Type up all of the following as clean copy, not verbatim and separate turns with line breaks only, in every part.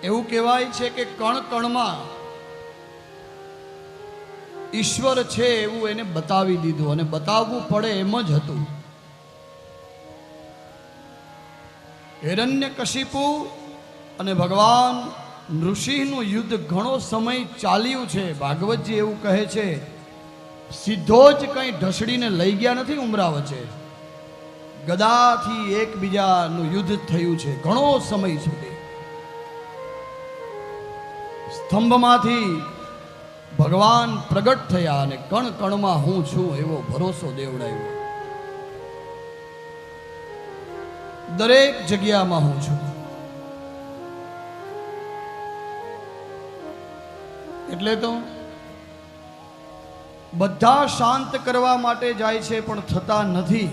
એવું કહેવાય છે કે કણ કણમાં ઈશ્વર છે એવું એને બતાવી દીધું, અને બતાવવું પડે એમ જ હતું. હિરણ્યકશિપુ અને ભગવાન નૃસિંહનું યુદ્ધ ઘણો સમય ચાલ્યું છે. ભાગવતજી એવું કહે છે, સીધો જ કંઈ ઢસડીને લઈ ગયા નથી ઉમરા વચ્ચે. ગદાથી એકબીજાનું યુદ્ધ થયું છે ઘણો સમય સુધી. સ્તંભમાંથી ભગવાન પ્રગટ થયા અને કણ કણમાં હું છું એવો ભરોસો દેવડાવ્યો. દરેક જગ્યામાં હું છું. એટલે તો બધા શાંત કરવા માટે જાય છે પણ થતા નથી.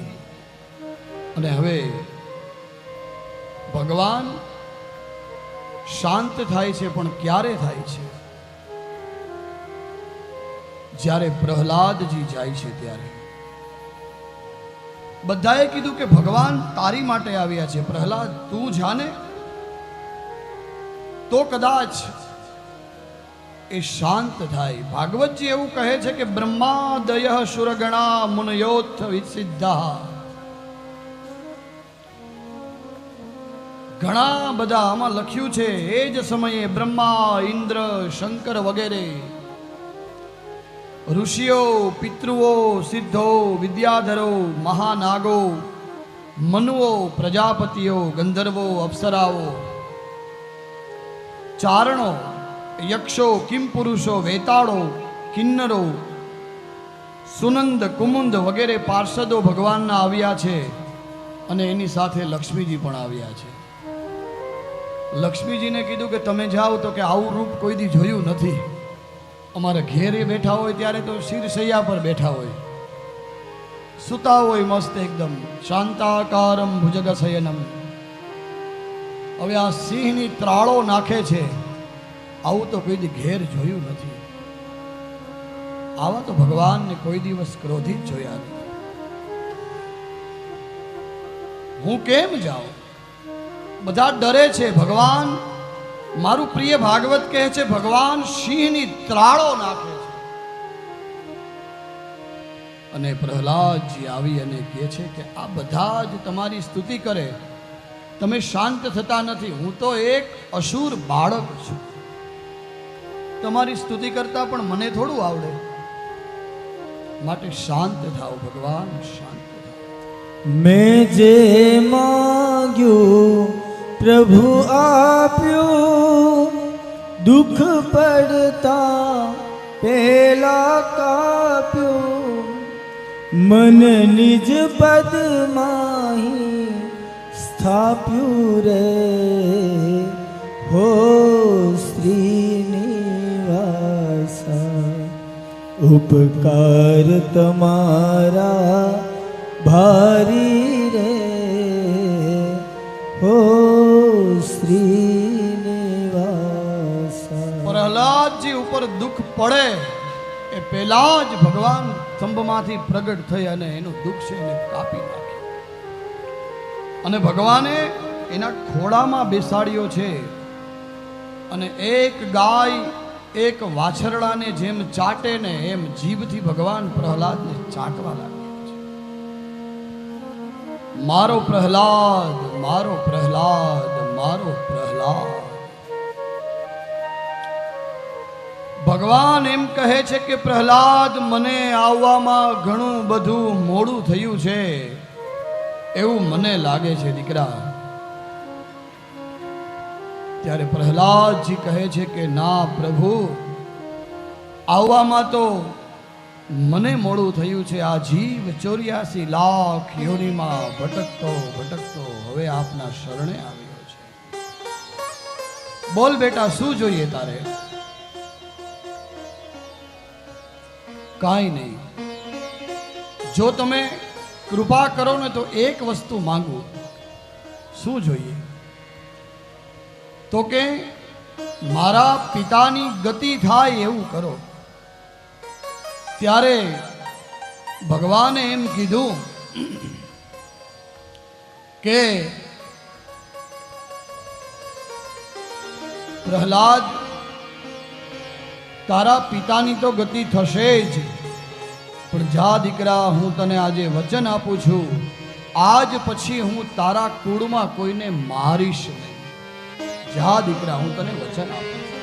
અને હવે ભગવાન શાંત થાય છે પણ ક્યારે થાય છે? જ્યારે પ્રહલાદજી જાય છે ત્યારે. બધાએ કીધું કે ભગવાન તારી માટે આવ્યા છે, પ્રહલાદ તું જાને તો કદાચ એ શાંત થાય. ભાગવતજી એવું કહે છે કે બ્રહ્માદય સુરગણા મુનયોથ વિસિદ્ધા. ઘણા બધા આમાં લખ્યું છે. એ જ સમયે બ્રહ્મા, ઇન્દ્ર, શંકર વગેરે ઋષિઓ, પિતૃઓ, સિદ્ધો, વિદ્યાધરો, મહાનાગો, મનુઓ, પ્રજાપતિઓ, ગંધર્વો, અપ્સરાઓ, ચારણો, યક્ષો, કિમપુરુષો, વેતાળો, કિન્નરો, સુનંદ, કુમુંદ વગેરે પાર્ષદો ભગવાનના આવ્યા છે. અને એની સાથે લક્ષ્મીજી પણ આવ્યા છે. લક્ષ્મીજીને કીધું કે તમે જાઓ તો કે આવું રૂપ કોઈ દી જોયું નથી. અમારે ઘેરે બેઠા હોય ત્યારે તો શિરશૈયા પર બેઠા હોય, સુતા હોય મસ્ત એકદમ શાંતાકારમ ભુજગશયનમ. હવે આ સિંહની ત્રાળો નાખે છે, આવું તો કોઈ દી ઘેર જોયું નથી. આવા તો ભગવાનને કોઈ દિવસ ક્રોધિત જોયા નથી. હું કેમ જાઉં? બધા ડરે છે. ભગવાન, મારું પ્રિય ભાગવત કહે છે, ભગવાન સિંહની ત્રાળો નાખે છે. અને પ્રહલાદજી આવી અને કહે છે કે આ બધા જ તમારી સ્તુતિ કરે, તમે શાંત થતા નથી. હું તો એક અસુર બાળક છું. તમારી સ્તુતિ કરતા પણ મને થોડું આવડે. માટે શાંત થાઓ ભગવાન, શાંત થાઓ.
મેં જે માંગ્યું પ્રભુ આપ્યું, દુઃખ પડતા પેલા કાપ્યું. મન નિજ પદમાહી સ્થાપ્યું રે, હો શ્રીનિવાસા. ઉપકાર તમારા ભારી રે, હો શ્રીનિવાસા.
પ્રહલાદજી ઉપર દુઃખ પડે એ પહેલા જ ભગવાન સ્તંભમાંથી પ્રગટ થઈ અને એનું દુઃખ છે એને કાપી નાખ્યું. અને ભગવાને એના ખોળામાં બેસાડ્યો છે. અને એક ગાય એક વાછરડાને જેમ ચાટે ને એમ જીભથી ભગવાન પ્રહલાદને ચાટવા લાગ્યો છે. મારો પ્રહલાદ, મારો પ્રહલાદ, મારો પ્રહલાદ. ભગવાન એમ કહે છે કે પ્રહલાદ, મને આવવામાં ઘણું બધું મોડું થયું છે એવું મને લાગે છે દીકરા. ત્યારે પ્રહલાદજી કહે છે કે ના પ્રભુ, આવવામાં તો મને મોડું થયું છે. આ જીવ 84 લાખ યોનિમાં ભટકતો ભટકતો હવે આપના શરણે આવ્યો છે. બોલ બેટા, શું જોઈએ તારે? કાંઈ નહીં. જો તમે કૃપા કરો ને તો એક વસ્તુ માંગુ. શું જોઈએ? તો કે મારા પિતાની ગતિ થાય એવું કરો. ત્યારે ભગવાને એમ કીધું કે પ્રહલાદ, તારા પિતાની તો ગતિ થશે જ, પણ જા દીકરા, હું તને આજે વચન આપું છું, આજ પછી હું તારા કુળમાં કોઈને મારીશ નહીં. જા દીકરા, હું તને વચન આપું છું.